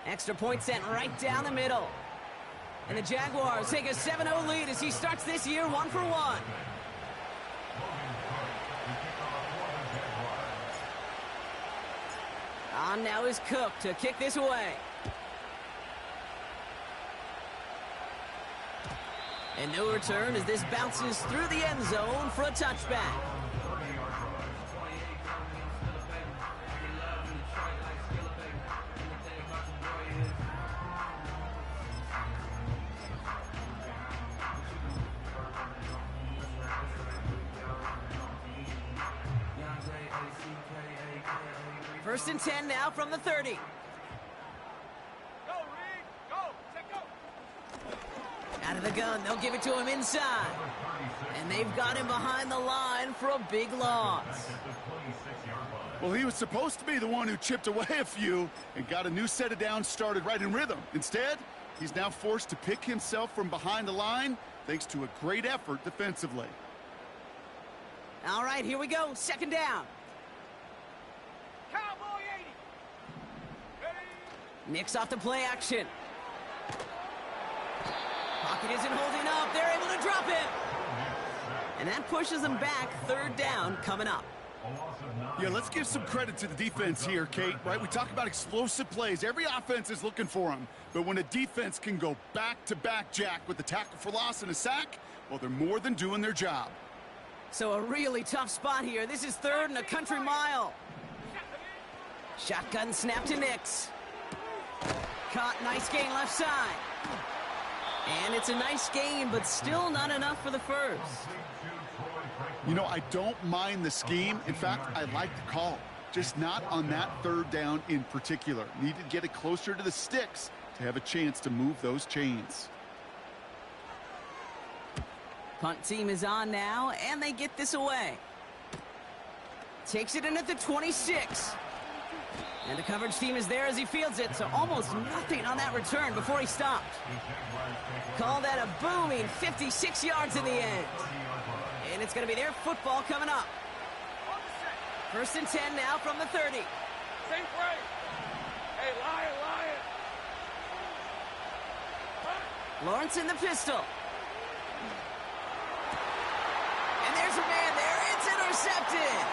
Extra point sent right down the middle. And the Jaguars take a 7-0 lead as he starts this year 1 for 1. On now is Cook to kick this away. And no return as this bounces through the end zone for a touchback. First and 10 now from the 30. Out of the gun, they'll give it to him inside. And they've got him behind the line for a big loss. Well, he was supposed to be the one who chipped away a few and got a new set of downs started right in rhythm. Instead, he's now forced to pick himself from behind the line thanks to a great effort defensively. All right, here we go. Second down. Cowboy 80. Nix off the play action. Pocket isn't holding up. They're able to drop him. And that pushes them back. Third down coming up. Yeah, let's give some credit to the defense here, Kate, right? We talk about explosive plays. Every offense is looking for them. But when a defense can go back-to-back, Jack, with the tackle for loss and a sack, well, they're more than doing their job. So a really tough spot here. This is third and a country mile. Shotgun snap to Nix. Caught, nice gain left side. And it's a nice gain, but still not enough for the first. You know, I don't mind the scheme. In fact, I like the call. Just not on that third down in particular. Need to get it closer to the sticks to have a chance to move those chains. Punt team is on now, and they get this away. Takes it in at the 26. And the coverage team is there as he fields it, so almost nothing on that return before he stopped. Call that a booming 56 yards in the end. And it's going to be their football coming up. First and 10 now from the 30. Same play. Hey, lion. Lawrence in the pistol. And there's a man there. It's intercepted.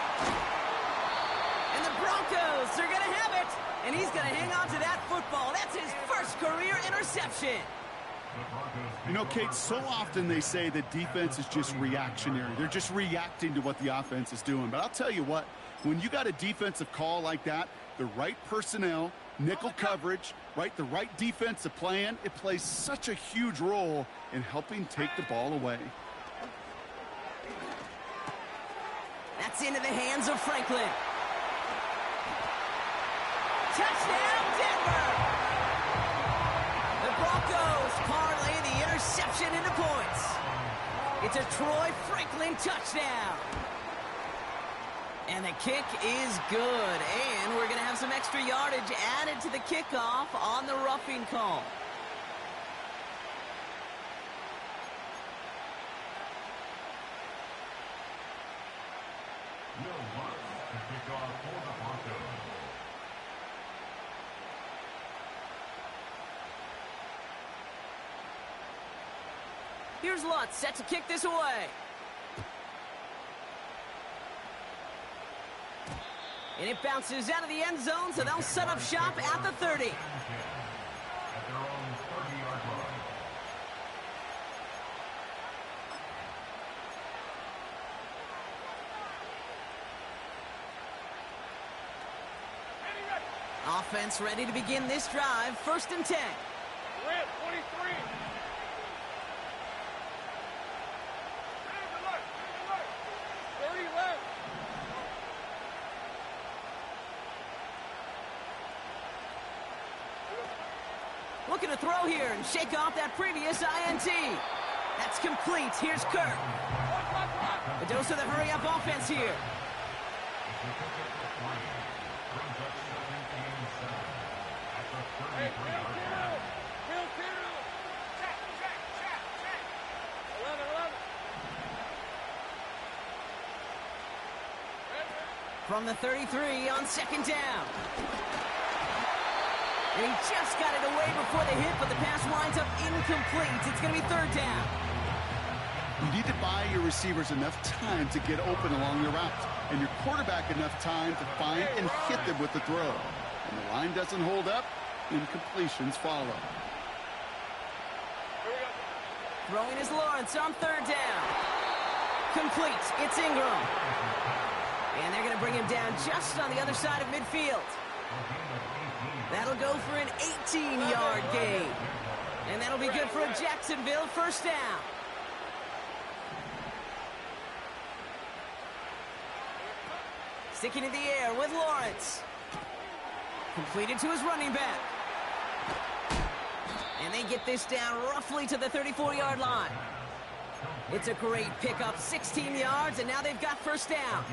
And the Broncos are going to have it. And he's going to hang on to that football. That's his first career interception. You know, Kate, so often they say that defense is just reactionary. They're just reacting to what the offense is doing. But I'll tell you what, when you got a defensive call like that, the right personnel, nickel coverage, right, the right defensive plan, it plays such a huge role in helping take the ball away. That's into the hands of Franklin. Touchdown, Denver! The Broncos parlay the interception into points. It's a Troy Franklin touchdown. And the kick is good. And we're going to have some extra yardage added to the kickoff on the roughing call. Here's Lutz set to kick this away. And it bounces out of the end zone, so they'll set up shop at the 30. Offense ready to begin this drive. First and 10. We're at 23. Looking to throw here and shake off that previous INT. That's complete. Here's Kirk. A dose of the hurry-up offense here. Hey, Bill, check. 11. From the 33 on second down. And he just got it away before the hit, but the pass winds up incomplete. It's going to be third down. You need to buy your receivers enough time to get open along the route, and your quarterback enough time to find and hit them with the throw. And the line doesn't hold up, incompletions follow. Throwing is Lawrence on third down. Complete. It's Ingram. And they're going to bring him down just on the other side of midfield. That'll go for an 18-yard gain. And that'll be good for a Jacksonville first down. Sticking in the air with Lawrence. Completed to his running back. And they get this down roughly to the 34-yard line. It's a great pickup, 16 yards, and now they've got first down.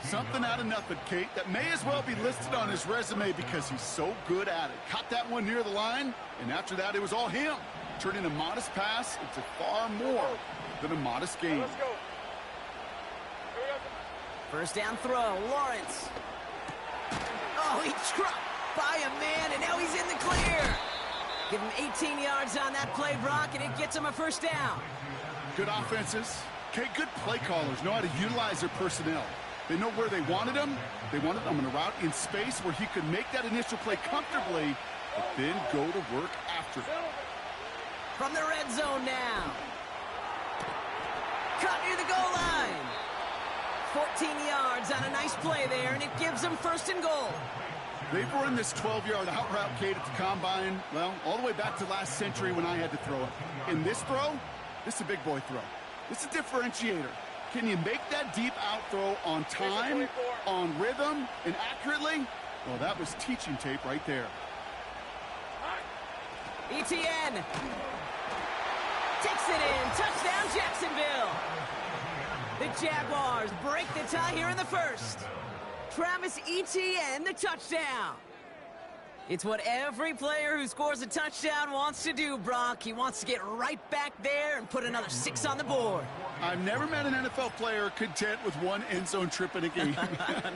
Something out of nothing, Kate, that may as well be listed on his resume because he's so good at it. Caught that one near the line, and after that, it was all him. Turning a modest pass into far more than a modest gain. Let's go. First down throw, Lawrence. Oh, he dropped by a man, and now he's in the clear. Give him 18 yards on that play, Brock, and it gets him a first down. Good offenses. Kate, good play callers know how to utilize their personnel. They know where they wanted him. They wanted him on a route in space where he could make that initial play comfortably, but then go to work after it. From the red zone now. Caught near the goal line. 14 yards on a nice play there, and it gives them first and goal. They've run this 12-yard out route, Kate, at the combine, well, all the way back to last century when I had to throw it. In this throw, this is a big boy throw. This is a differentiator. Can you make that deep out throw on time, on rhythm, and accurately? Well, that was teaching tape right there. ETN takes it in. Touchdown, Jacksonville. The Jaguars break the tie here in the first. Travis Etienne, the touchdown. It's what every player who scores a touchdown wants to do, Brock. He wants to get right back there and put another 6 on the board. I've never met an NFL player content with one end zone trip in a game.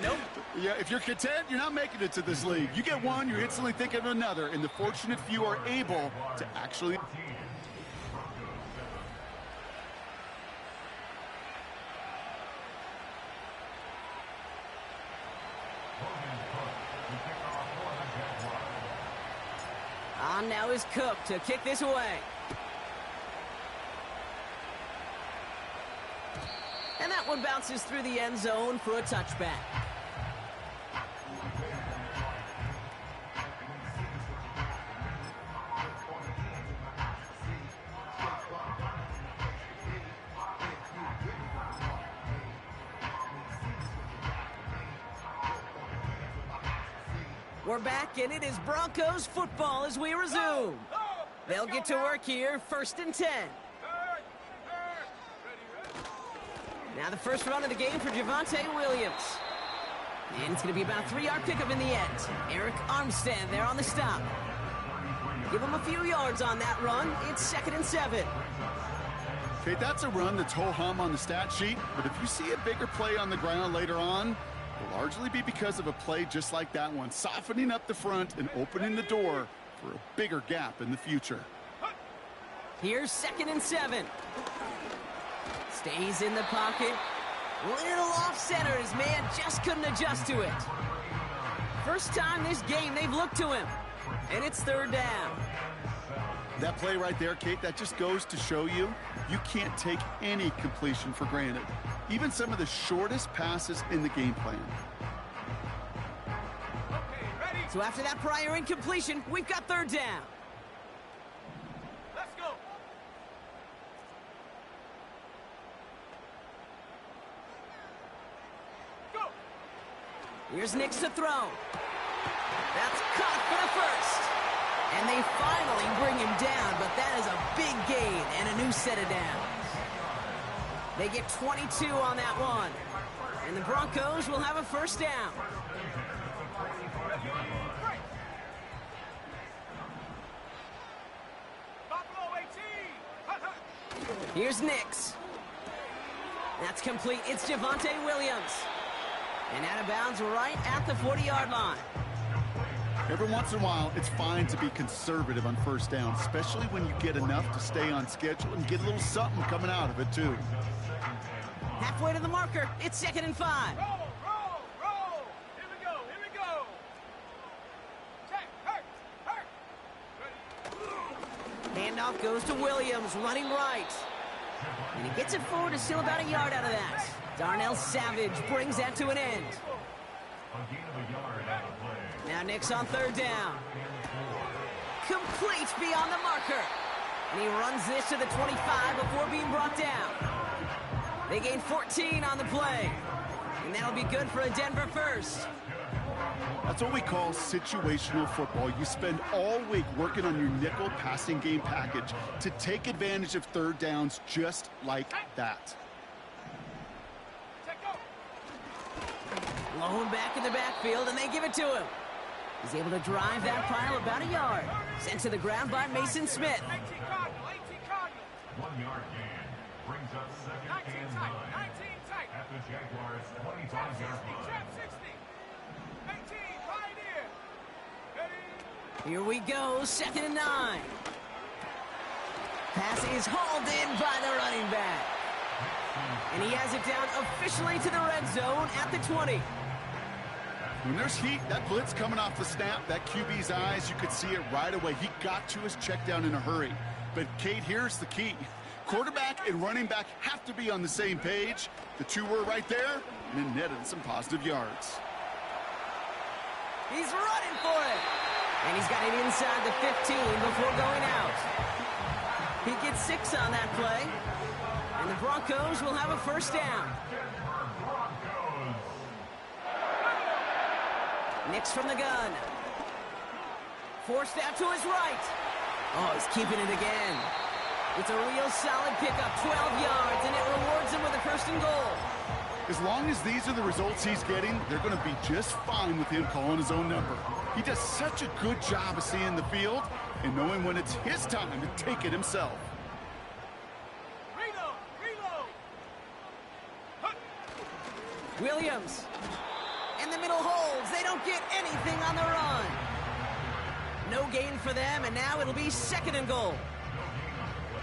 Nope. Yeah, if you're content, you're not making it to this league. You get one, you're instantly thinking of another, and the fortunate few are able to actually... On now is Cook to kick this away. And that one bounces through the end zone for a touchback. We're back, and it is Broncos football as we resume. They'll get to work here, 1st and 10. Now the first run of the game for Javonte Williams. And it's going to be about a 3-yard pickup in the end. Eric Armstead there on the stop. Give him a few yards on that run. It's 2nd and 7. Okay, that's a run that's ho-hum on the stat sheet, but if you see a bigger play on the ground later on, it'll largely be because of a play just like that one, softening up the front and opening the door for a bigger gap in the future. Here's 2nd and 7. Stays in the pocket. Little off center. His man just couldn't adjust to it. First time this game they've looked to him. And it's 3rd down. That play right there, Kate, that just goes to show you can't take any completion for granted. Even some of the shortest passes in the game plan. So after that prior incompletion, we've got 3rd down. Let's go. Go. Here's Nix to throw. That's caught for the first. And they finally bring him down, but that is a big gain and a new set of downs. They get 22 on that one. And the Broncos will have a first down. Here's Nix. That's complete. It's Javonte Williams. And out of bounds right at the 40-yard line. Every once in a while, it's fine to be conservative on first down, especially when you get enough to stay on schedule and get a little something coming out of it, too. Halfway to the marker. It's 2nd and 5. Roll, roll, roll. Here we go, here we go. Check, hurt. Ready. Handoff goes to Williams, running right. And he gets it forward, is still about a yard out of that. Darnell Savage brings that to an end. Now Nick's on 3rd down. Complete beyond the marker. And he runs this to the 25 before being brought down. They gain 14 on the play. And that'll be good for a Denver first. That's what we call situational football. You spend all week working on your nickel passing game package to take advantage of 3rd downs just like that. Check, go. Lone back in the backfield, and they give it to him. He's able to drive that pile about a yard. Sent to the ground by Mason Smith. 18 Cardinal. 1 yard gain brings up 2nd and 9. 19 tight. At the Jaguars' 25-yard line. Trap 60. 18, Pioneer. Ready. Here we go, 2nd and 9. Pass is hauled in by the running back. And he has it down officially to the red zone at the 20. When there's heat, that blitz coming off the snap, that QB's eyes, you could see it right away. He got to his check down in a hurry. But, Kate, here's the key. Quarterback and running back have to be on the same page. The two were right there, and it netted some positive yards. He's running for it. And he's got it inside the 15 before going out. He gets 6 on that play. And the Broncos will have a first down. Nick's from the gun. Forced out to his right. Oh, he's keeping it again. It's a real solid pickup, 12 yards, and it rewards him with a 1st and goal. As long as these are the results he's getting, they're going to be just fine with him calling his own number. He does such a good job of seeing the field and knowing when it's his time to take it himself. Reload. Williams. In the middle holds. They don't get anything on the run. No gain for them, and now it'll be 2nd and goal.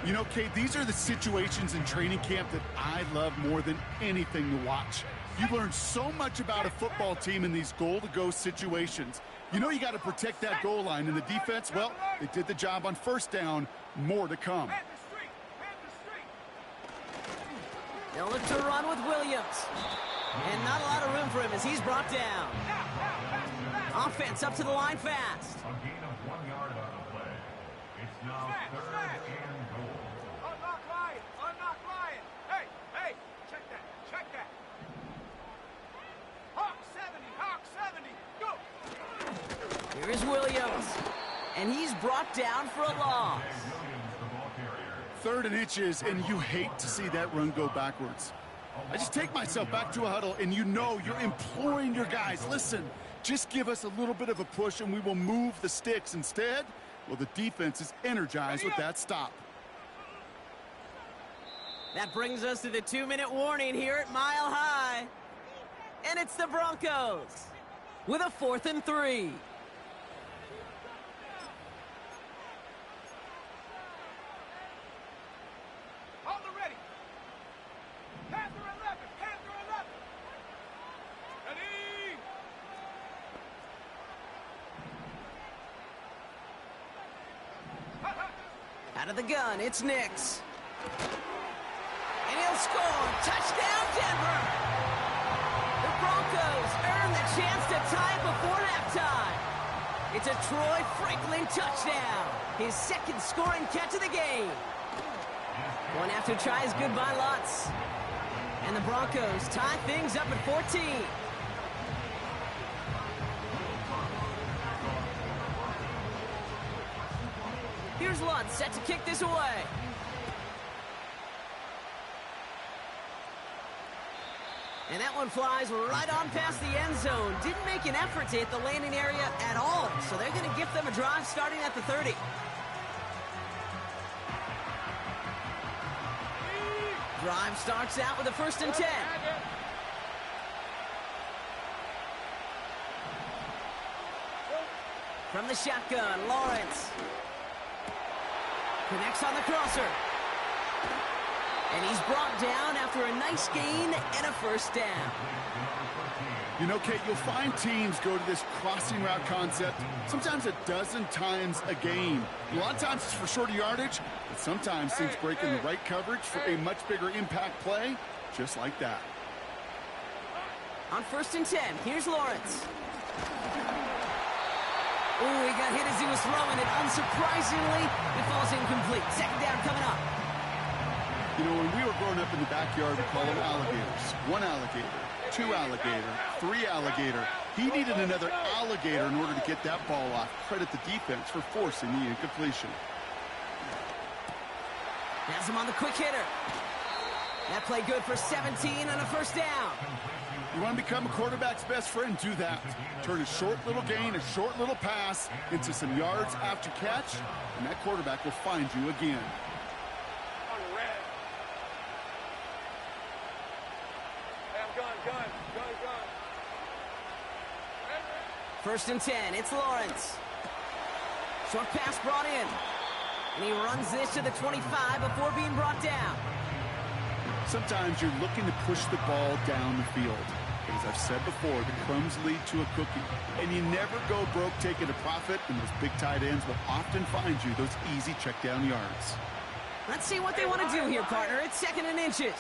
You know, Kate, these are the situations in training camp that I love more than anything to watch. You learn so much about a football team in these goal-to-go situations. You know you got to protect that goal line, and the defense, well, they did the job on 1st down. More to come. Man the street. They'll look to run with Williams. And not a lot of room for him as he's brought down. Offense up to the line fast. A gain of 1 yard on the play. It's now 3rd and goal. Unlock Ryan. Hey, check that. Hawk 70, go. Here is Williams. And he's brought down for a loss. Williams, the ball carrier. 3rd and inches, and you hate to see that run go backwards. I just take myself back to a huddle, and you know you're imploring your guys, listen, just give us a little bit of a push, and we will move the sticks. Instead, well, the defense is energized with that stop. That brings us to the 2-minute warning here at Mile High. And it's the Broncos with a 4th and 3. Ready. Panther 11. Ready. Out of the gun, it's Nix. And he'll score. Touchdown, Denver. The Broncos earn the chance to tie it before halftime. It's a Troy Franklin touchdown. His 2nd scoring catch of the game. Won't have to try his goodbye lots. And the Broncos tie things up at 14. Here's Lutz set to kick this away. And that one flies right on past the end zone. Didn't make an effort to hit the landing area at all. So they're going to give them a drive starting at the 30. Drive starts out with a 1st and 10. From the shotgun, Lawrence. Connects on the crosser. And he's brought down after a nice gain and a first down. You know, Kate, you'll find teams go to this crossing route concept sometimes a dozen times a game. A lot of times it's for shorter yardage, but sometimes teams break in the right coverage for a much bigger impact play, just like that. On 1st and 10, here's Lawrence. Oh, he got hit as he was throwing it. Unsurprisingly, it falls incomplete. Second down coming up. You know, when we were growing up in the backyard, we call them alligators. 1 alligator, 2 alligator, 3 alligator. He needed another alligator in order to get that ball off. Credit the defense for forcing the incompletion. Has him on the quick hitter. That play good for 17 and a first down. You want to become a quarterback's best friend? Do that. Turn a short little gain, a short little pass into some yards after catch, and that quarterback will find you again. On red. Hey, I'm gun. First and 10, it's Lawrence. Short pass brought in. And he runs this to the 25 before being brought down. Sometimes you're looking to push the ball down the field. But as I've said before, the crumbs lead to a cookie. And you never go broke taking a profit, and those big tight ends will often find you those easy check down yards. Let's see what they want to do here, partner. It's 2nd and inches.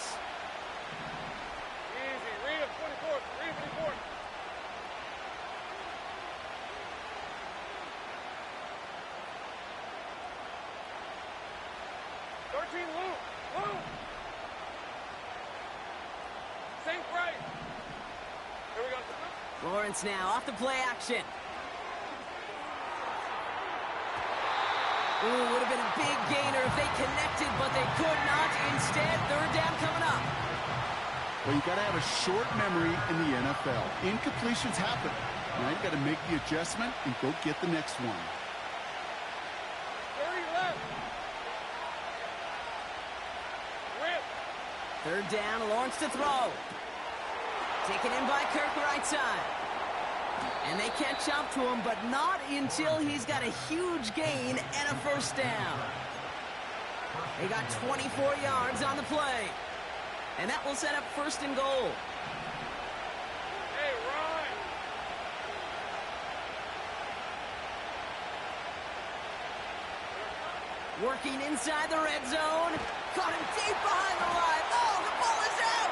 Easy. Read him, 24. Read 24. Lou. Same right. Here we go. Lawrence now off the play action. Ooh, would have been a big gainer if they connected, but they could not. Instead, 3rd down coming up. Well, you got to have a short memory in the NFL. Incompletions happen. Now you got to make the adjustment and go get the next one. 30 left. 3rd down, Lawrence to throw. Taken in by Kirk right side. And they catch up to him, but not until he's got a huge gain and a first down. They got 24 yards on the play. And that will set up 1st and goal. Hey, Ryan. Working inside the red zone. Caught him deep behind the line. Oh, the ball is out!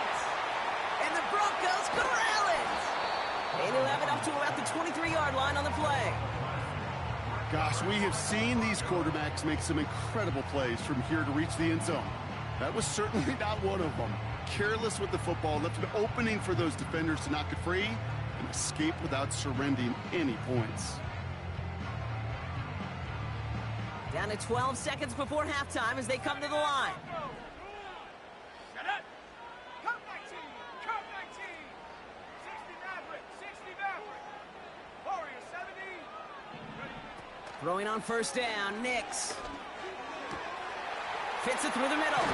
And the Broncos corral it! They'll have it up to about the 23-yard line on the play. Gosh, we have seen these quarterbacks make some incredible plays from here to reach the end zone. That was certainly not one of them. Careless with the football, left an opening for those defenders to knock it free and escape without surrendering any points. Down to 12 seconds before halftime as they come to the line. Shut up. Come 19. Come 19. 60 Maverick. 60 Maverick. Warrior 70. Ready. Throwing on 1st down, Nix. Fits it through the middle.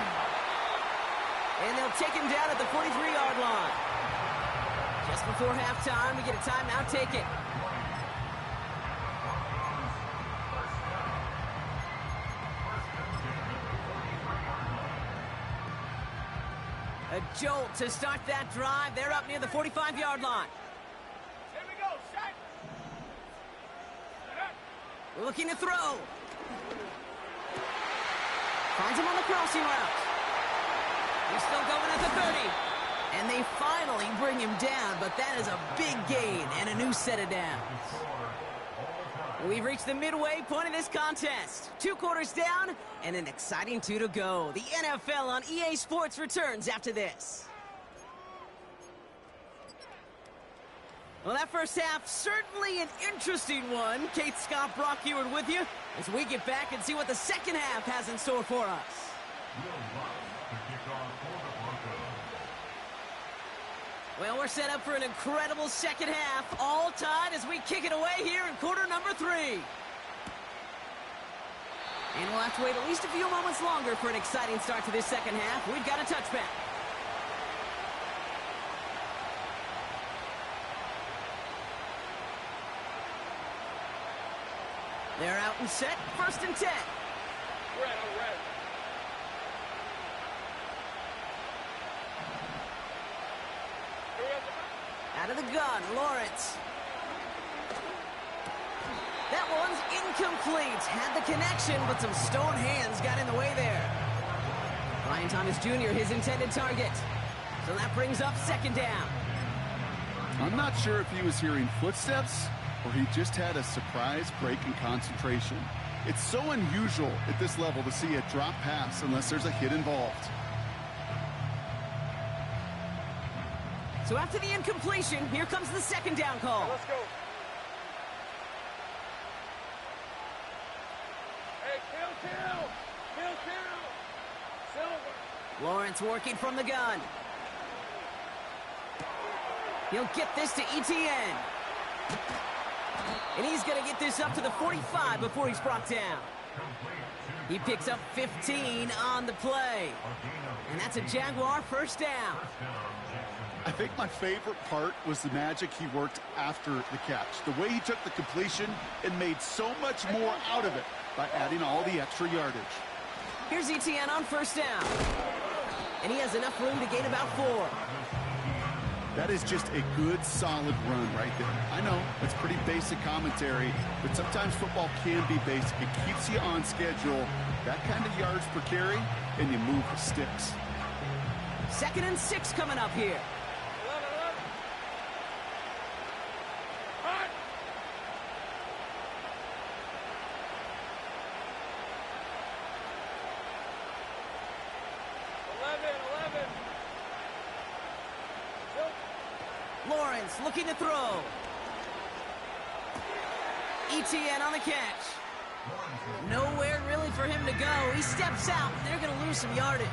And they'll take him down at the 43-yard line. Just before halftime, we get a timeout taken. A jolt to start that drive. They're up near the 45-yard line. Here we go. Set. Looking to throw. Finds him on the crossing route. He's still going at the 30. And they finally bring him down, but that is a big gain and a new set of downs. We've reached the midway point of this contest. 2 quarters down and an exciting 2 to go. The NFL on EA Sports returns after this. Well, that first half, certainly an interesting one. Kate, Scott, Brock Ewart with you as we get back and see what the second half has in store for us. Well, we're set up for an incredible second half, all tied as we kick it away here in quarter number 3. And we'll have to wait at least a few moments longer for an exciting start to this second half. We've got a touchback. They're out and set. 1st and 10. Red, I'm red. Here we go. Out of the gun, Lawrence. That one's incomplete. Had the connection, but some stone hands got in the way there. Brian Thomas Jr., his intended target. So that brings up 2nd down. I'm not sure if he was hearing footsteps or he just had a surprise break in concentration. It's so unusual at this level to see a drop pass unless there's a hit involved. So after the incompletion, here comes the 2nd down call. Let's go. Hey, kill. Silver. Lawrence working from the gun. He'll get this to Etienne. And he's going to get this up to the 45 before he's brought down. He picks up 15 on the play. And that's a Jaguar 1st down. I think my favorite part was the magic he worked after the catch. The way he took the completion and made so much more out of it by adding all the extra yardage. Here's Etienne on 1st down. And he has enough room to gain about 4. That is just a good, solid run right there. I know, it's pretty basic commentary, but sometimes football can be basic. It keeps you on schedule, that kind of yards per carry, and you move the sticks. 2nd and 6 coming up here. 11. Hot. 11. Lawrence looking to throw. Etienne on the catch. Nowhere really for him to go. He steps out, and they're going to lose some yardage.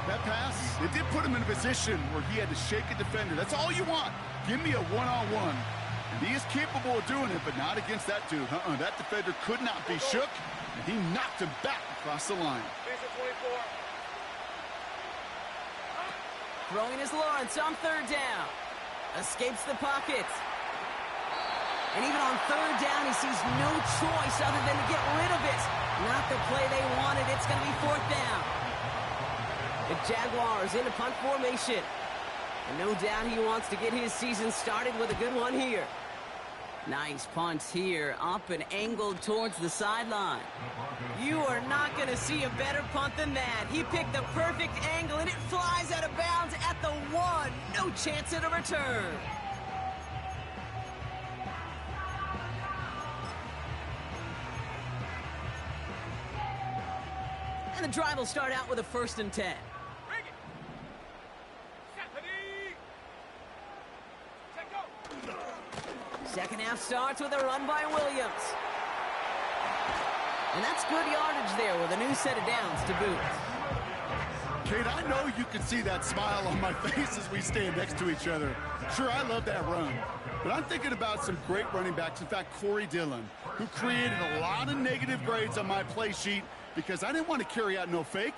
That pass, it did put him in a position where he had to shake a defender. That's all you want. Give me a one-on-one. And he is capable of doing it, but not against that dude. That defender could not be shook, and he knocked him back across the line. Piece of 24. Throwing is Lawrence on 3rd down. Escapes the pocket. And even on 3rd down, he sees no choice other than to get rid of it. Not the play they wanted. It's going to be 4th down. The Jaguars in a punt formation. And no doubt he wants to get his season started with a good one here. Nice punt here, up and angled towards the sideline. You are not going to see a better punt than that. He picked the perfect angle, and it flies out of bounds at the 1. No chance at a return. And the drive will start out with a 1st and 10. Bring it. Stephanie. Check go. 2nd half starts with a run by Williams. And that's good yardage there with a new set of downs to boot. Kate, I know you can see that smile on my face as we stand next to each other. Sure, I love that run. But I'm thinking about some great running backs. In fact, Corey Dillon, who created a lot of negative grades on my play sheet because I didn't want to carry out no fake.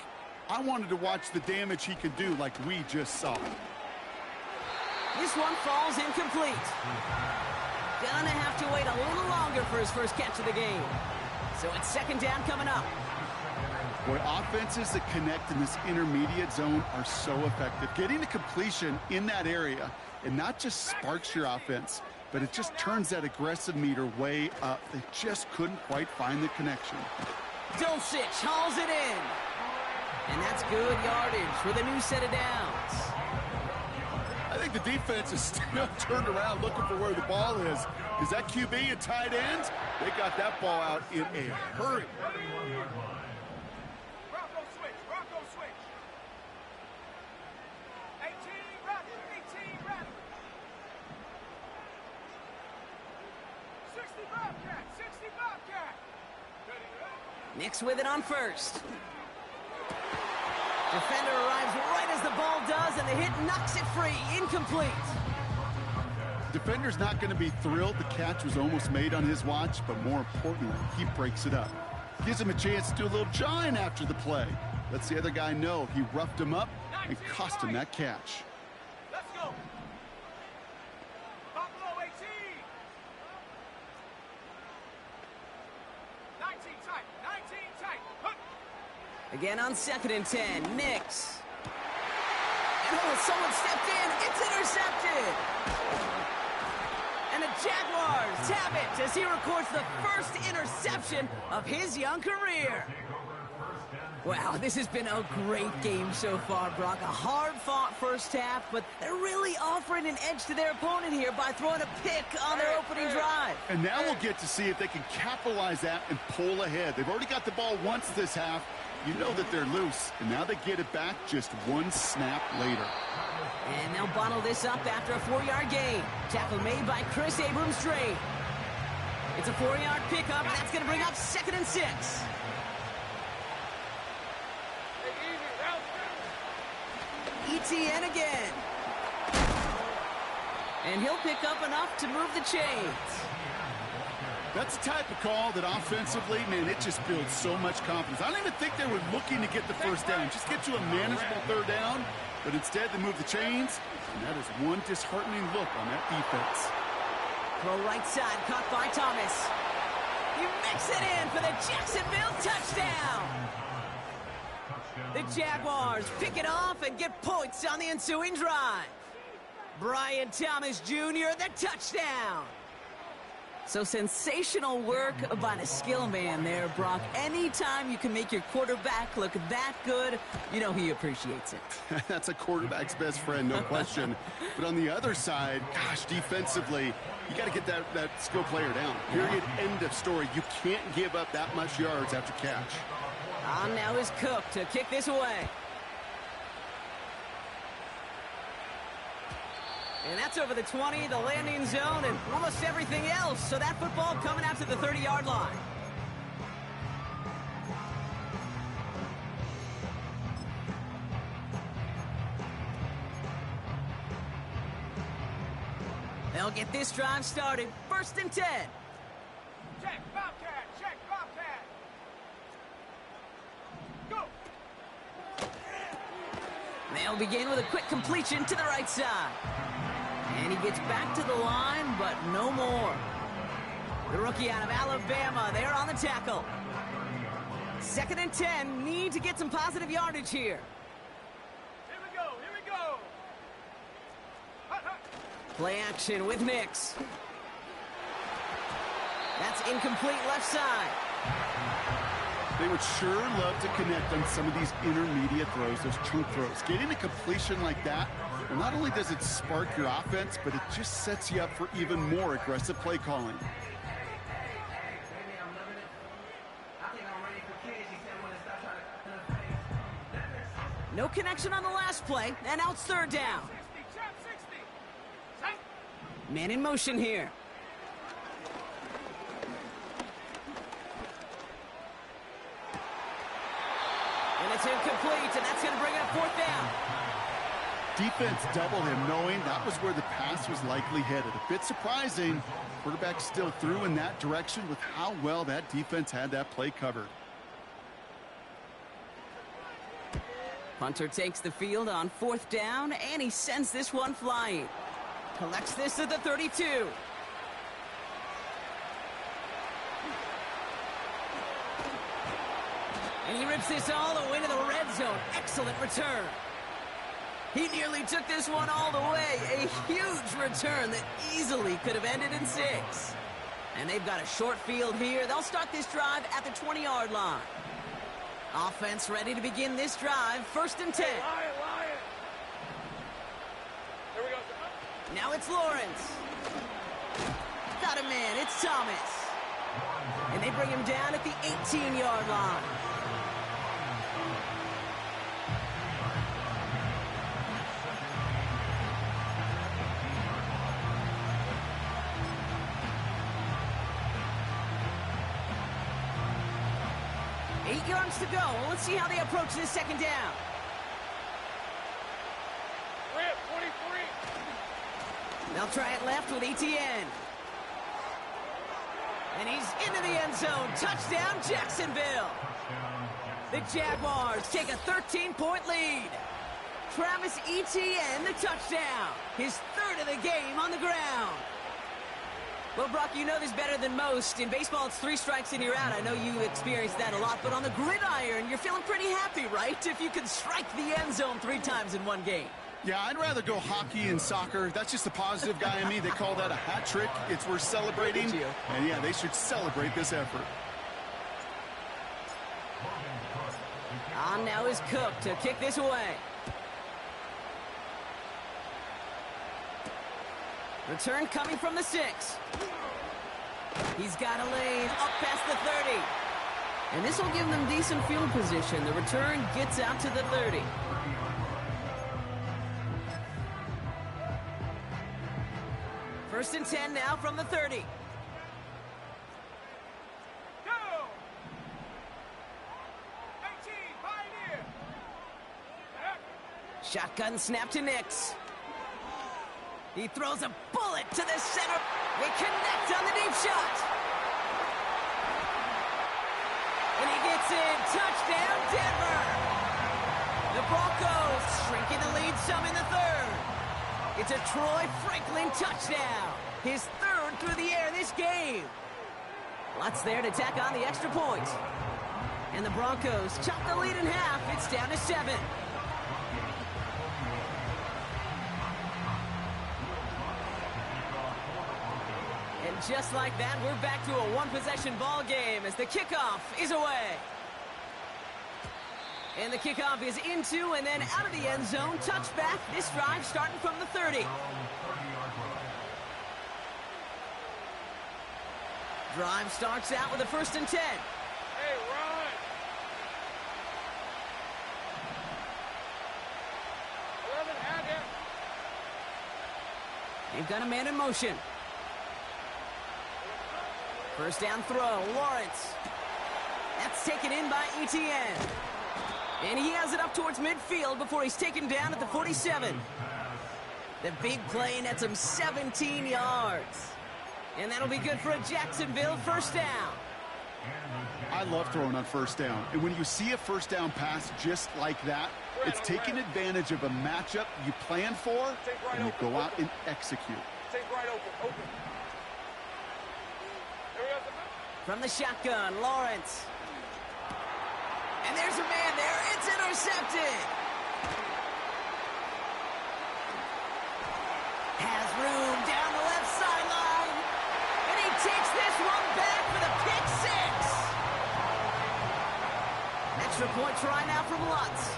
I wanted to watch the damage he could do like we just saw. This one falls incomplete. Gonna have to wait a little longer for his first catch of the game. So it's 2nd down coming up. Boy, offenses that connect in this intermediate zone are so effective. Getting the completion in that area, and not just sparks your offense, but it just turns that aggressive meter way up. They just couldn't quite find the connection. Dulcich hauls it in. And that's good yardage with a new set of downs. I think the defense is still turned around looking for where the ball is. Is that QB and tight ends? They got that ball out in a hurry. Bronco switch. 18 rather. 60 Bobcat. Nix with it on 1st. Defender arrives right as the ball does, and the hit knocks it free. Incomplete. Defender's not going to be thrilled the catch was almost made on his watch, but more importantly, he breaks it up. Gives him a chance to do a little jawing after the play. Lets the other guy know he roughed him up and cost him that catch. Let's go. Buffalo 18. tight. 19 tight. Hook. Again on 2nd and 10, Nix. And oh, someone stepped in. It's intercepted. And the Jaguars tap it as he records the first interception of his young career. Wow, this has been a great game so far, Brock. A hard-fought first half, but they're really offering an edge to their opponent here by throwing a pick on their opening drive. And now we'll get to see if they can capitalize that and pull ahead. They've already got the ball once this half. You know that they're loose, and now they get it back just one snap later. And they'll bottle this up after a 4-yard gain. Tackle made by Chris Abrams-Drake. It's a 4-yard pickup, and that's going to bring up 2nd and 6. ETN again. And he'll pick up enough to move the chains. That's the type of call that offensively, man, it just builds so much confidence. I don't even think they were looking to get the first down. Just get you a manageable 3rd down. But instead, they move the chains. And that is one disheartening look on that defense. Throw right side, caught by Thomas. He makes it in for the Jacksonville touchdown. The Jaguars pick it off and get points on the ensuing drive. Brian Thomas Jr., the touchdown. So sensational work by the skill man there, Brock. Anytime you can make your quarterback look that good, you know he appreciates it. That's a quarterback's best friend, no question. But on the other side, gosh, defensively, you got to get that skill player down. Period, end of story. You can't give up that much yards after catch. On now is Cook to kick this away. And that's over the 20, the landing zone, and almost everything else. So that football coming out to the 30-yard line. They'll get this drive started. 1st and 10. Check, Bobcat. Check, Bobcat. Go. They'll begin with a quick completion to the right side. And he gets back to the line, but no more. The rookie out of Alabama, they're on the tackle. 2nd and 10, need to get some positive yardage here. Here we go. Here we go. Hut, hut. Play action with Nix. That's incomplete left side. They would sure love to connect on some of these intermediate throws, those chunk throws. Getting a completion like that, well, not only does it spark your offense, but it just sets you up for even more aggressive play calling. No connection on the last play, and now it's 3rd down. 60, chop 60. Tight. Man in motion here. And it's incomplete, and that's going to bring up 4th down. Defense doubled him, knowing that was where the pass was likely headed. A bit surprising. Quarterback still threw in that direction with how well that defense had that play covered. Punter takes the field on 4th down, and he sends this one flying. Collects this at the 32. And he rips this all the way to the red zone. Excellent return. He nearly took this one all the way. A huge return that easily could have ended in 6. And they've got a short field here. They'll start this drive at the 20-yard line. Offense ready to begin this drive. 1st and 10. Lion. Here we go. Now it's Lawrence. Got a man. It's Thomas. And they bring him down at the 18-yard line. To go. Well, let's see how they approach this 2nd down. Rip, 23. They'll try it left with ETN. And he's into the end zone. Touchdown, Jacksonville. The Jaguars take a 13-point lead. Travis Etienne, the touchdown. His 3rd of the game on the ground. Well, Brock, you know this better than most. In baseball, it's 3 strikes and you're out. I know you experienced that a lot, but on the gridiron, you're feeling pretty happy, right? If you can strike the end zone 3 times in one game. Yeah, I'd rather go hockey and soccer. That's just the positive guy in me. They call that a hat trick. It's worth celebrating. And yeah, they should celebrate this effort. On now is Cook to kick this away. Return coming from the 6. He's got a lane up past the 30. And this will give them decent field position. The return gets out to the 30. First and 10 now from the 30. Go! 18, Pioneer! Shotgun snap to Nix. He throws a bullet to the center. They connect on the deep shot. And he gets in. Touchdown, Denver. The Broncos shrinking the lead some in the 3rd. It's a Troy Franklin touchdown. His 3rd through the air this game. Lots there to tack on the extra point. And the Broncos chop the lead in half. It's down to 7. And just like that, we're back to a 1-possession ball game as the kickoff is away. And the kickoff is into and then out of the end zone. Touchback. This drive starting from the 30. Drive starts out with a 1st and 10. Hey, run! 11, add him. They've got a man in motion. First down throw, Lawrence. That's taken in by Etienne. And he has it up towards midfield before he's taken down at the 47. The big play nets him 17 yards. And that'll be good for a Jacksonville first down. I love throwing on first down. And when you see a first down pass just like that, it's taking advantage of a matchup you plan for, and you go out and execute. Take right open. From the shotgun, Lawrence. And there's a man there. It's intercepted. Has room down the left sideline. And he takes this one back for the pick 6. Extra point try now from Lutz.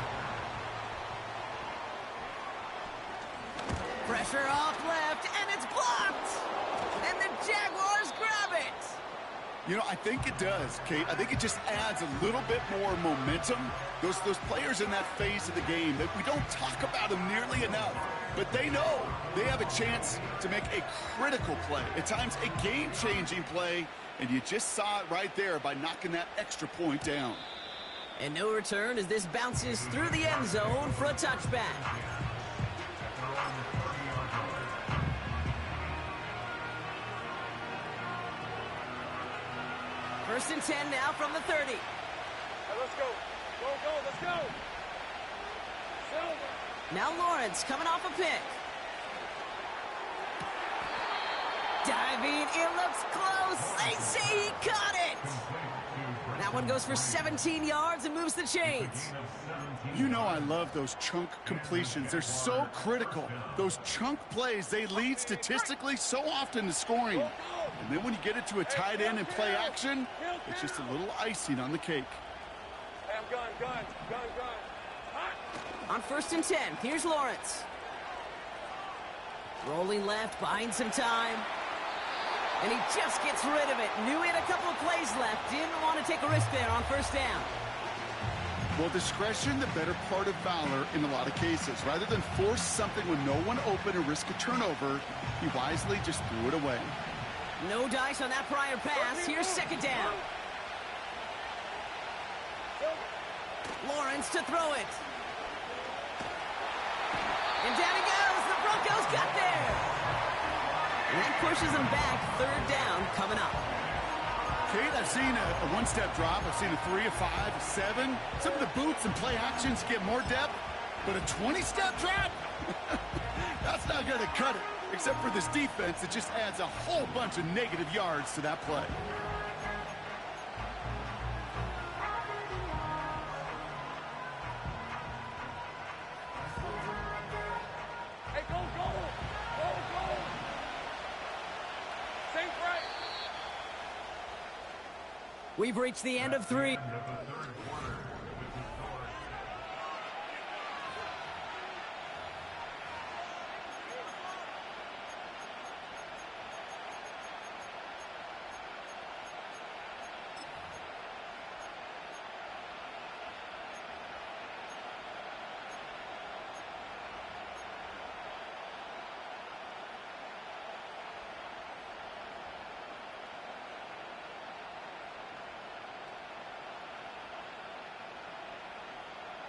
Pressure off left, and it's blocked. And the Jaguars grab it. You know, I think it does, Kate. I think it just adds a little bit more momentum. Those players in that phase of the game, that we don't talk about them nearly enough, but they know they have a chance to make a critical play, at times a game-changing play, and you just saw it right there by knocking that extra point down. And no return as this bounces through the end zone for a touchback. First and 10 now from the 30. Right, let's go. Go, let's go. Silver. Now Lawrence coming off a pick. Diving, it looks close. They say he caught it. That one goes for 17 yards and moves the chains. You know I love those chunk completions. They're so critical. Those chunk plays, they lead statistically so often to scoring. And then when you get it to a tight end and play action, it's just a little icing on the cake. Hey, I'm gun. Hot. On first and 10, here's Lawrence. Rolling left, buying some time. And he just gets rid of it. Knew he had a couple of plays left. Didn't want to take a risk there on first down. Well, discretion, the better part of valor in a lot of cases. Rather than force something with no one open and risk a turnover, he wisely just threw it away. No dice on that prior pass. Here's second down. Lawrence to throw it. And down he goes. The Broncos got there. And that pushes them back. Third down coming up. Kate, I've seen a one-step drop. I've seen a 3, a 5, a 7. Some of the boots and play actions get more depth, but a 20-step drop? That's not going to cut it. Except for this defense, it just adds a whole bunch of negative yards to that play. Hey, go, go! Go, go! Safe right! We've reached the end of 3.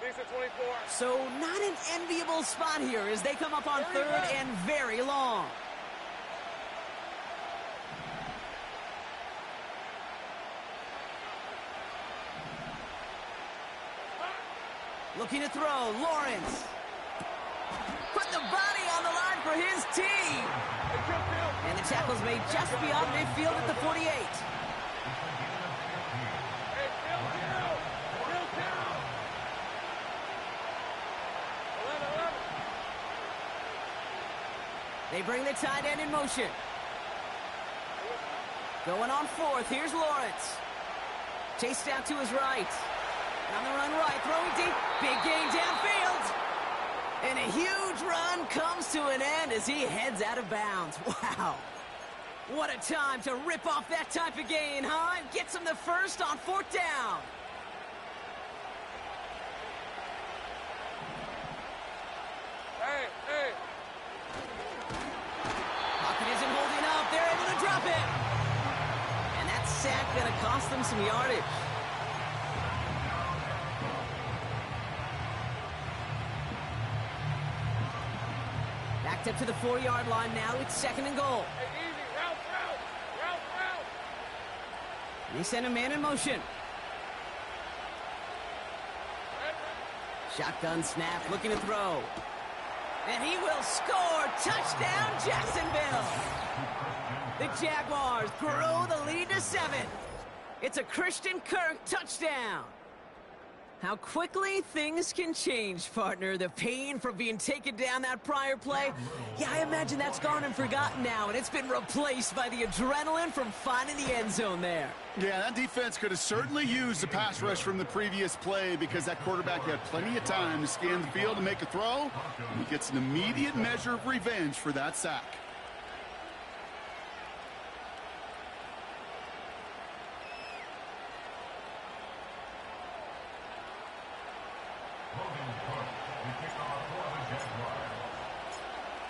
Decent 24. So not an enviable spot here as they come up on 3rd and very long. Looking to throw, Lawrence. Put the body on the line for his team. And the tackle's made just beyond midfield at the 48. Hey, Bill, Bill! Bill, Bill! 11. They bring the tight end in motion. Going on 4th, here's Lawrence. Chased out to his right. On the run right, throwing deep. Big gain downfield. And a huge run comes to an end as he heads out of bounds. Wow. What a time to rip off that type of gain, huh? Gets him the first on 4th down. Hey, hey! Pocket isn't holding up. They're able to drop it. And that sack going to cost them some yardage. Backed up to the 4-yard line now. It's 2nd and goal. Hey, easy! Route! And they send a man in motion. Shotgun snap, looking to throw. And he will score. Touchdown, Jacksonville. The Jaguars grow the lead to 7. It's a Christian Kirk touchdown. How quickly things can change, partner. The pain from being taken down that prior play. Yeah, I imagine that's gone and forgotten now, and it's been replaced by the adrenaline from finding the end zone there. Yeah, that defense could have certainly used the pass rush from the previous play because that quarterback had plenty of time to scan the field and make a throw. And he gets an immediate measure of revenge for that sack.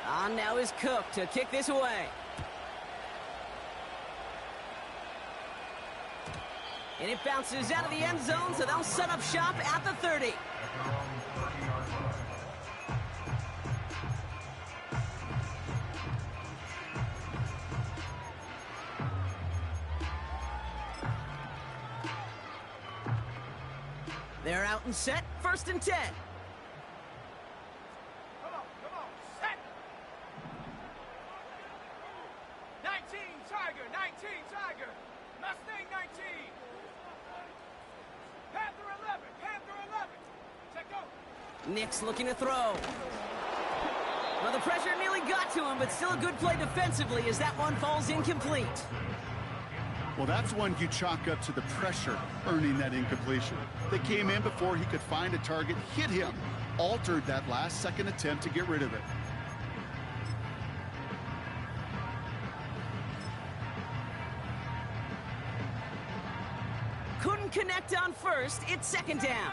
On now is Cook to kick this away. And it bounces out of the end zone, so they'll set up shop at the 30. They're out and set, 1st and 10. Come on, set! 19, Tiger, Mustang 19. Panther 11. Check go. Nick's looking to throw. Well, the pressure nearly got to him, but still a good play defensively as that one falls incomplete. Well, that's one you chalk up to the pressure earning that incompletion. They came in before he could find a target, hit him, altered that last-second attempt to get rid of it. Couldn't connect on 1st. It's 2nd down.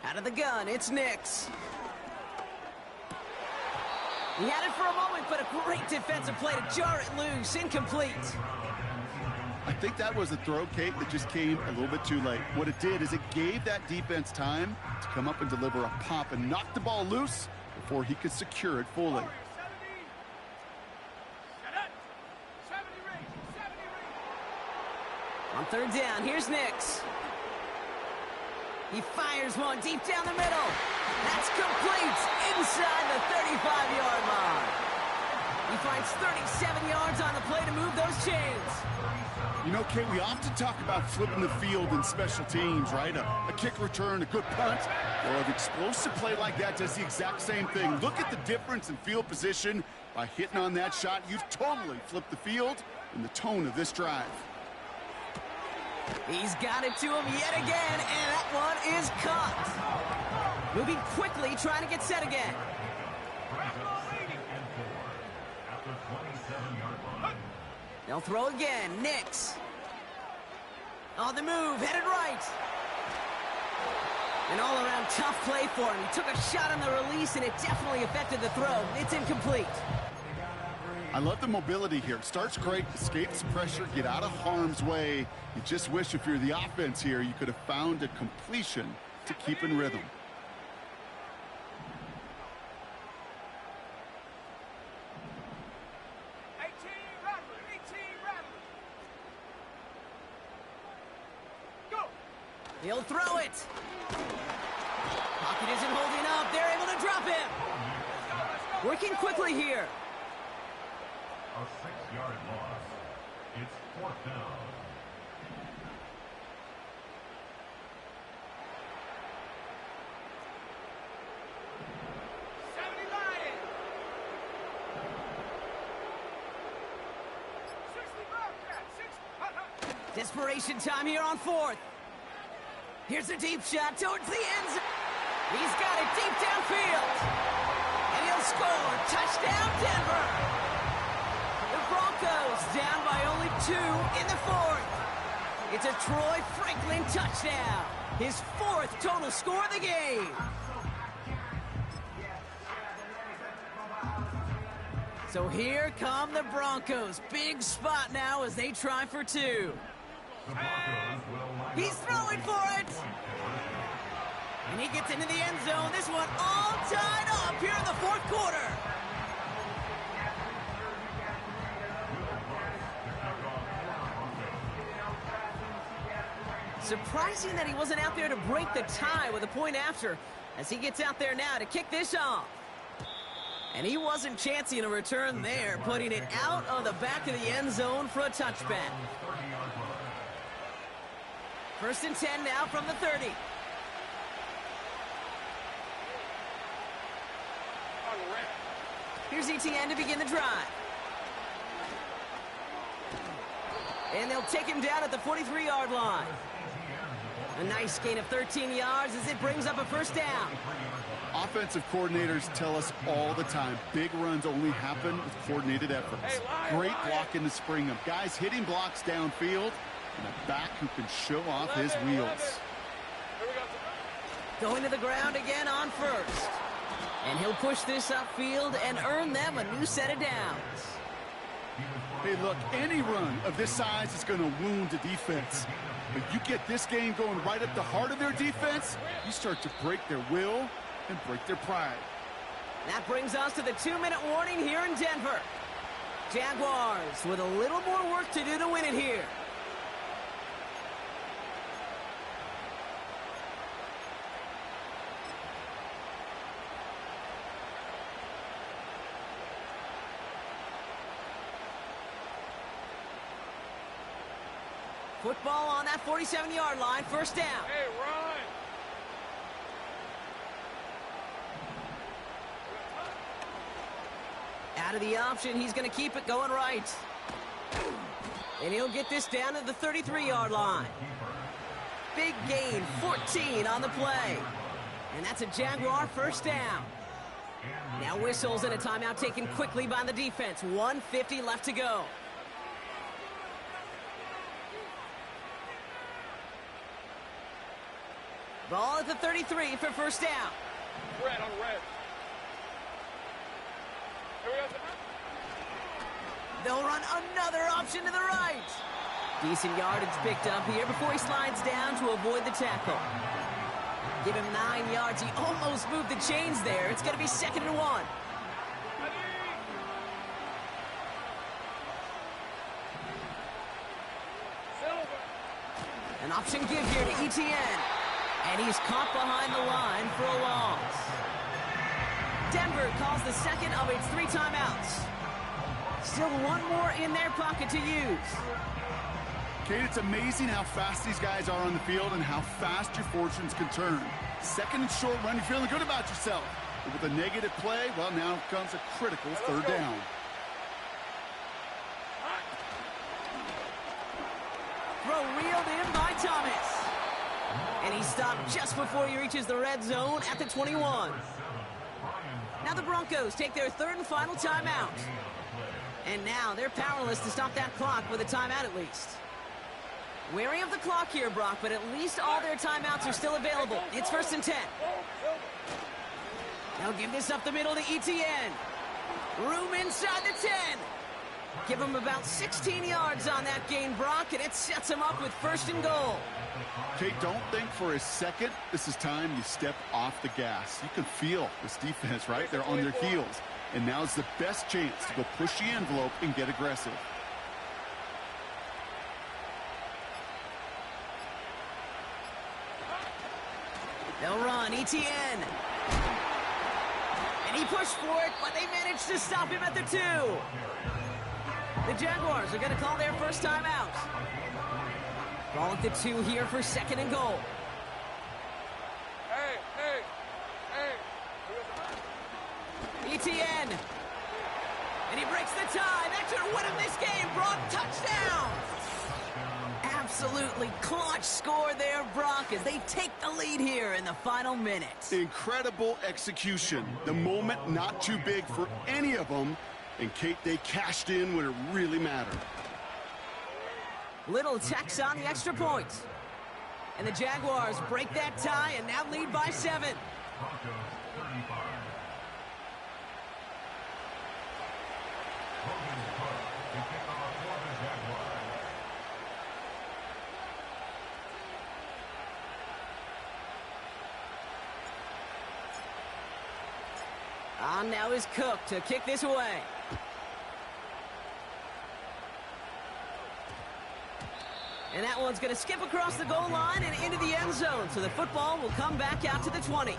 Out of the gun, it's Nix. He had it for a moment, but a great defensive play to jar it loose. Incomplete. I think that was a throw, Kate, that just came a little bit too late. What it did is it gave that defense time to come up and deliver a pop and knock the ball loose before he could secure it fully. 70 range. On third down, here's Nix. He fires one deep down the middle. That's complete inside the 35-yard line. He finds 37 yards on the play to move those chains. You know, Kate, we often talk about flipping the field in special teams, right? A kick return, a good punt. Well, an explosive play like that does the exact same thing. Look at the difference in field position. By hitting on that shot, you've totally flipped the field and the tone of this drive. He's got it to him yet again, and that one is caught. Moving quickly, trying to get set again. They'll throw again. Nix. On the move, headed right. An all-around tough play for him. He took a shot on the release, and it definitely affected the throw. It's incomplete. I love the mobility here. Starts great, escapes pressure, get out of harm's way. You just wish if you're the offense here, you could have found a completion to keep in rhythm. He'll throw it. Pocket isn't holding up. They're able to drop him. Working quickly here. A 6-yard loss. It's 4th down. Desperation time here on 4th. Here's a deep shot towards the end zone. He's got it deep downfield. And he'll score. Touchdown, Denver. The Broncos down by only 2 in the 4th. It's a Troy Franklin touchdown. His 4th total score of the game. So here come the Broncos. Big spot now as they try for 2. He's throwing for it. And he gets into the end zone. This one all tied up here in the 4th quarter. Surprising that he wasn't out there to break the tie with a point after, as he gets out there now to kick this off. And he wasn't chancing a return there, putting it out of the back of the end zone for a touchback. 1st and 10 now from the 30. Here's ETN to begin the drive. And they'll take him down at the 43-yard line. A nice gain of 13 yards as it brings up a 1st down. Offensive coordinators tell us all the time, big runs only happen with coordinated efforts. Great blocking to spring them. Guys hitting blocks downfield, and a back who can show off his wheels. Going to the ground again on 1st. And he'll push this upfield and earn them a new set of downs. Hey, look, any run of this size is going to wound the defense. But you get this game going right at the heart of their defense, you start to break their will and break their pride. That brings us to the 2-minute warning here in Denver. Jaguars with a little more work to do to win it here. Football on that 47-yard line, 1st down. Hey, run! Out of the option, he's going to keep it going right. And he'll get this down to the 33-yard line. Big gain, 14 on the play. And that's a Jaguar 1st down. Now whistles and a timeout taken quickly by the defense. 1:50 left to go. Ball at the 33 for 1st down. Red on red. Here we go. They'll run another option to the right. Decent yardage picked up here before he slides down to avoid the tackle. Give him 9 yards. He almost moved the chains there. It's going to be 2nd and 1. Silver. An option give here to Etienne. And he's caught behind the line for a loss. Denver calls the second of its 3 timeouts. Still one more in their pocket to use. Kate, it's amazing how fast these guys are on the field and how fast your fortunes can turn. Second and short run, you're feeling good about yourself. But with a negative play, well, now comes a critical third down. Throw reeled in by Thomas. And he stopped just before he reaches the red zone at the 21. Now the Broncos take their 3rd and final timeout. And now they're powerless to stop that clock with a timeout at least. Wary of the clock here, Brock, but at least all their timeouts are still available. It's 1st and 10. They'll give this up the middle to Etienne. Room inside the 10. Give him about 16 yards on that gain, Brock, and it sets him up with 1st and goal. Kate, don't think for a second this is time you step off the gas. You can feel this defense, right? They're on their heels. And now's the best chance to go push the envelope and get aggressive. They'll run, Etienne. And he pushed for it, but they managed to stop him at the 2. The Jaguars are going to call their first timeout. Ball at the 2 here for 2nd and goal. Etienne. And he breaks the tie. That should win him this game. Brock, touchdown. Absolutely clutch score there, Brock, as they take the lead here in the final minute. Incredible execution. The moment not too big for any of them. And Kate, they cashed in when it really mattered. Little tacks on the extra point. And the Jaguars break that tie and now lead by 7. On now is Cook to kick this away. And that one's going to skip across the goal line and into the end zone. So the football will come back out to the 20.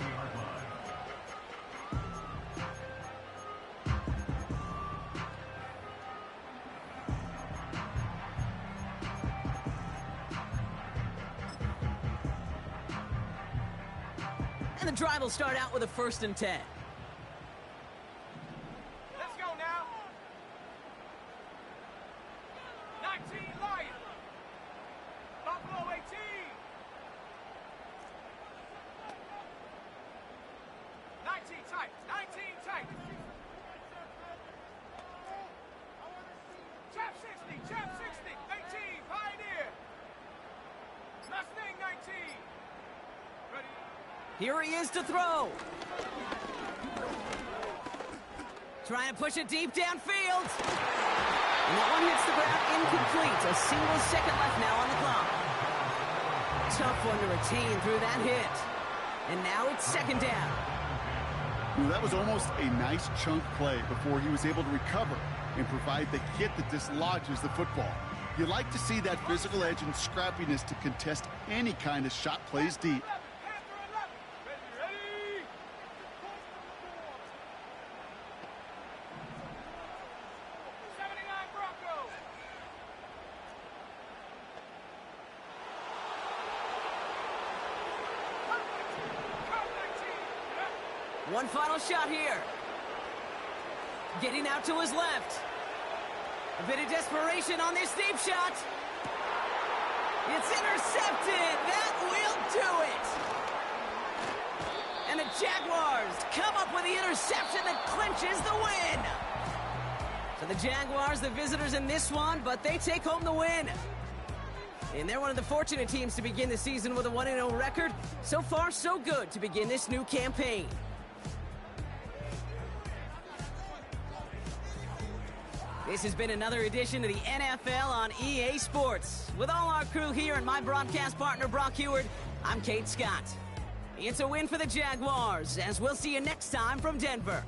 And the drive will start out with a 1st and 10. Let's go now. 19 Lions. Buffalo 18. 19 tight. 19 tight. Chap 60. Chap 60. 18. Pioneer. Mustang 19. Ready. Here he is to throw. Trying to push it deep downfield. And that one hits the ground incomplete. A single second left now on the clock. Tough one to retain through that hit. And now it's 2nd down. Well, that was almost a nice chunk play before he was able to recover and provide the hit that dislodges the football. You like to see that physical edge and scrappiness to contest any kind of shot plays deep. One final shot here. Getting out to his left. A bit of desperation on this deep shot. It's intercepted. That will do it. And the Jaguars come up with the interception that clinches the win. So the Jaguars, the visitors in this one, but they take home the win. And they're one of the fortunate teams to begin the season with a 1-0 record. So far, so good to begin this new campaign. This has been another edition of the NFL on EA Sports. With all our crew here and my broadcast partner, Brock Heward, I'm Kate Scott. It's a win for the Jaguars, as we'll see you next time from Denver.